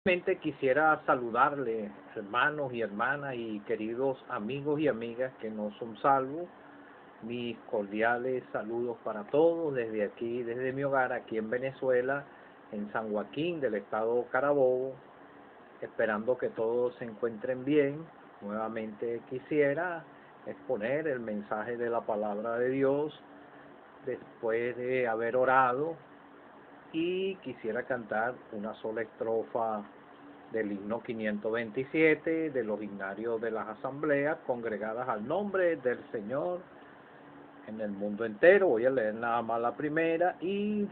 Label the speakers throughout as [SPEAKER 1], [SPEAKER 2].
[SPEAKER 1] Realmente quisiera saludarle, hermanos y hermanas y queridos amigos y amigas que no son salvos. Mis cordiales saludos para todos desde aquí, desde mi hogar, aquí en Venezuela, en San Joaquín del estado Carabobo, esperando que todos se encuentren bien. Nuevamente quisiera exponer el mensaje de la palabra de Dios después de haber orado, y quisiera cantar una sola estrofa del himno 527 de los himnarios de las asambleas congregadas al nombre del Señor en el mundo entero. Voy a leer nada más la primera y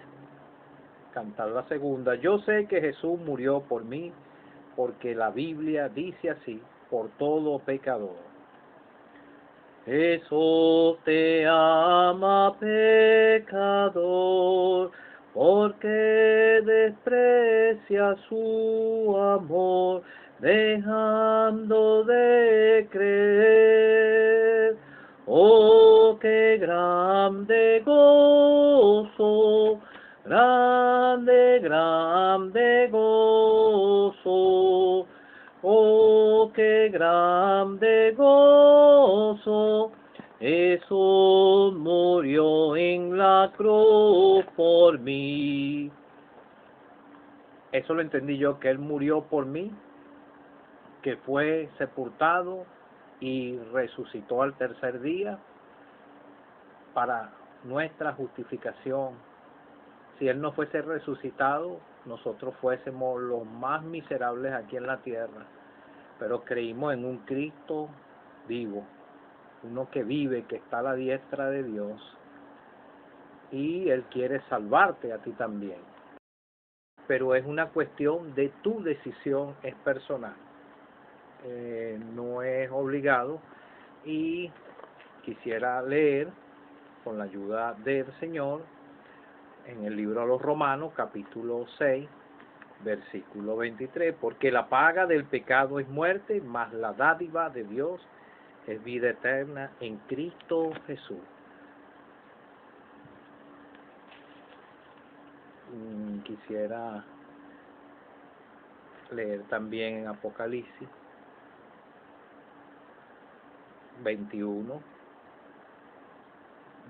[SPEAKER 1] cantar la segunda. Yo sé que Jesús murió por mí, porque la Biblia dice así: por todo pecador. Jesús te ama, pecador, porque desprecia su amor, dejando de creer. Oh, qué grande gozo, grande, grande gozo. Oh, qué grande gozo, Jesús murió en la cruz por mí. Eso lo entendí yo, que Él murió por mí, que fue sepultado y resucitó al tercer día para nuestra justificación. Si Él no fuese resucitado, nosotros fuésemos los más miserables aquí en la tierra. Pero creímos en un Cristo vivo, uno que vive, que está a la diestra de Dios, y Él quiere salvarte a ti también. Pero es una cuestión de tu decisión, es personal, no es obligado. Y quisiera leer, con la ayuda del Señor, en el libro a los Romanos, capítulo 6, versículo 23, porque la paga del pecado es muerte, mas la dádiva de Dios es vida eterna en Cristo Jesús. Quisiera leer también en Apocalipsis 21,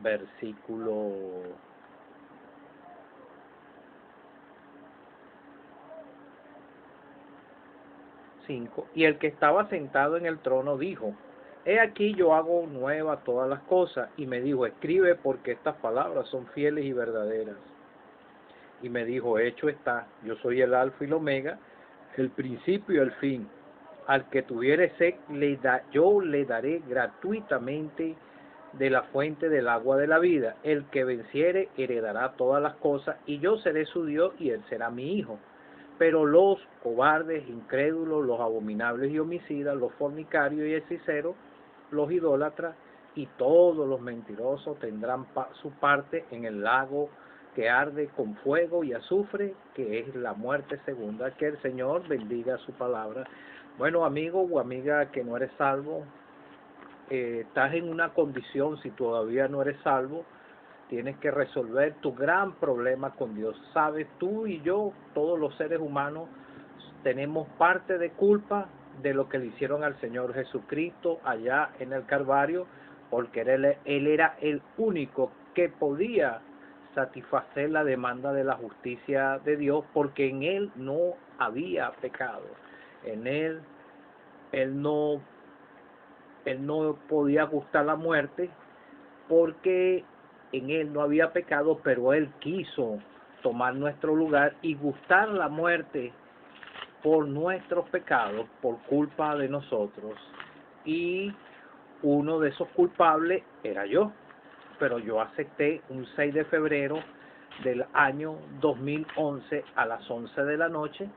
[SPEAKER 1] versículo 5. Y el que estaba sentado en el trono dijo: he aquí yo hago nueva todas las cosas. Y me dijo: escribe, porque estas palabras son fieles y verdaderas. Y me dijo: hecho está, yo soy el alfa y el omega, el principio y el fin. Al que tuviere sed, yo le daré gratuitamente de la fuente del agua de la vida. El que venciere heredará todas las cosas, y yo seré su Dios, y él será mi hijo. Pero los cobardes, incrédulos, los abominables y homicidas, los fornicarios y hechiceros, los idólatras y todos los mentirosos tendrán su parte en el lago que arde con fuego y azufre, que es la muerte segunda. Que el Señor bendiga su palabra. Bueno, amigo o amiga que no eres salvo, estás en una condición, si todavía no eres salvo, tienes que resolver tu gran problema con Dios. Sabes, tú y yo, todos los seres humanos, tenemos parte de culpa de lo que le hicieron al Señor Jesucristo allá en el Calvario, porque Él era el único que podía satisfacer la demanda de la justicia de Dios, porque en Él no había pecado. En Él no podía gustar la muerte, porque en Él no había pecado, pero Él quiso tomar nuestro lugar y gustar la muerte por nuestros pecados, por culpa de nosotros. Y uno de esos culpables era yo. Pero yo acepté un 6 de febrero del año 2011 a las 11 de la noche,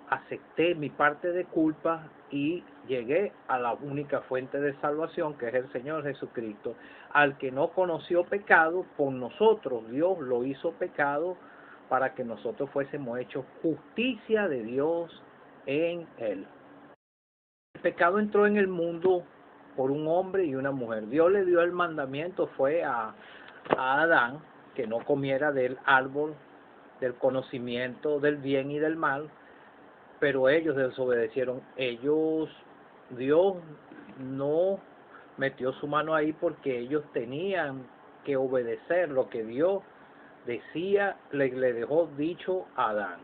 [SPEAKER 1] acepté mi parte de culpa y llegué a la única fuente de salvación, que es el Señor Jesucristo, al que no conoció pecado. Por nosotros Dios lo hizo pecado, para que nosotros fuésemos hechos justicia de Dios en Él. El pecado entró en el mundo por un hombre y una mujer. Dios le dio el mandamiento, fue a Adán, que no comiera del árbol del conocimiento del bien y del mal, pero ellos desobedecieron. Dios no metió su mano ahí porque ellos tenían que obedecer lo que Dios decía, le dejó dicho a Adán.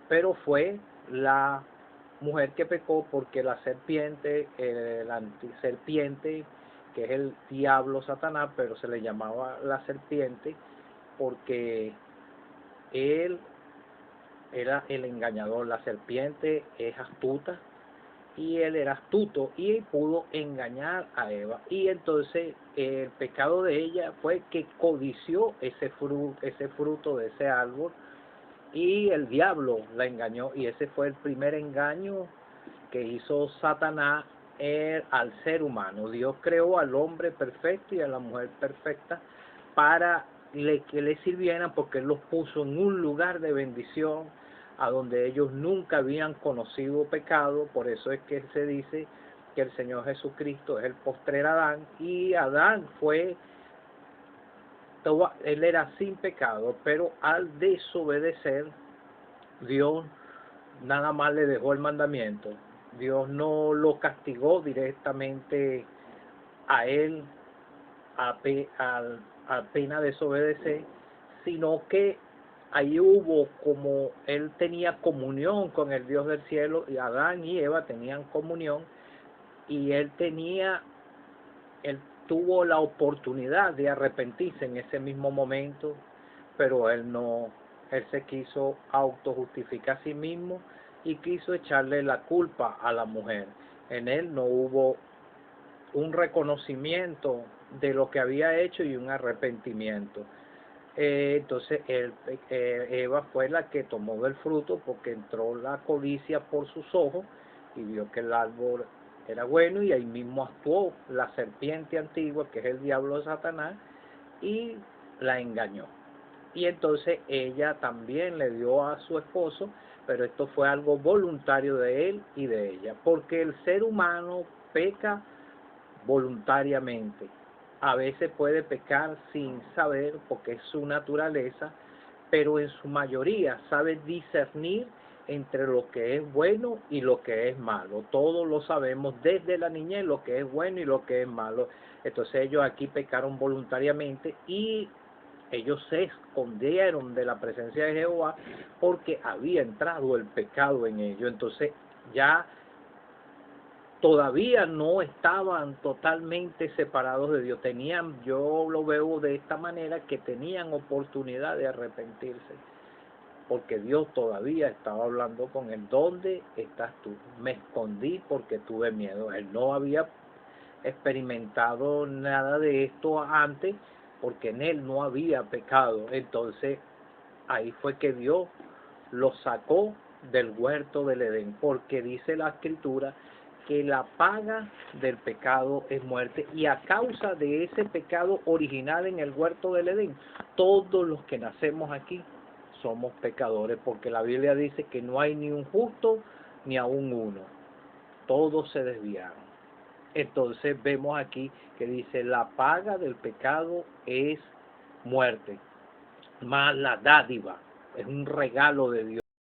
[SPEAKER 1] Pero fue la mujer que pecó porque la serpiente, el antiserpiente, que es el diablo Satanás, pero se le llamaba la serpiente porque él era el engañador. La serpiente es astuta y él era astuto y pudo engañar a Eva, y entonces el pecado de ella fue que codició ese fruto de ese árbol, y el diablo la engañó, y ese fue el primer engaño que hizo Satanás al ser humano. Dios creó al hombre perfecto y a la mujer perfecta para que le sirvieran, porque Él los puso en un lugar de bendición a donde ellos nunca habían conocido pecado. Por eso es que se dice que el Señor Jesucristo es el postrer Adán, y Adán él era sin pecado, pero al desobedecer, Dios nada más le dejó el mandamiento. Dios no lo castigó directamente a él a pena desobedecer, sino que ahí hubo, como él tenía comunión con el Dios del cielo, y Adán y Eva tenían comunión, y él tuvo la oportunidad de arrepentirse en ese mismo momento, pero él se quiso autojustificar a sí mismo y quiso echarle la culpa a la mujer. En él no hubo un reconocimiento de lo que había hecho y un arrepentimiento. Entonces Eva fue la que tomó del fruto, porque entró la codicia por sus ojos y vio que el árbol era bueno, y ahí mismo actuó la serpiente antigua, que es el diablo de Satanás, y la engañó. Y entonces ella también le dio a su esposo, pero esto fue algo voluntario de él y de ella, porque el ser humano peca voluntariamente. A veces puede pecar sin saber, porque es su naturaleza, pero en su mayoría sabe discernir entre lo que es bueno y lo que es malo. Todos lo sabemos desde la niñez, lo que es bueno y lo que es malo. Entonces ellos aquí pecaron voluntariamente, y ellos se escondieron de la presencia de Jehová porque había entrado el pecado en ellos. Entonces ya todavía no estaban totalmente separados de Dios. Yo lo veo de esta manera, que tenían oportunidad de arrepentirse, porque Dios todavía estaba hablando con él. ¿Dónde estás tú? Me escondí porque tuve miedo. Él no había experimentado nada de esto antes, porque en él no había pecado. Entonces ahí fue que Dios lo sacó del huerto del Edén, porque dice la Escritura que la paga del pecado es muerte, y a causa de ese pecado original en el huerto del Edén, todos los que nacemos aquí somos pecadores, porque la Biblia dice que no hay ni un justo ni aún uno, todos se desviaron. Entonces vemos aquí que dice: la paga del pecado es muerte, mas la dádiva es un regalo de Dios.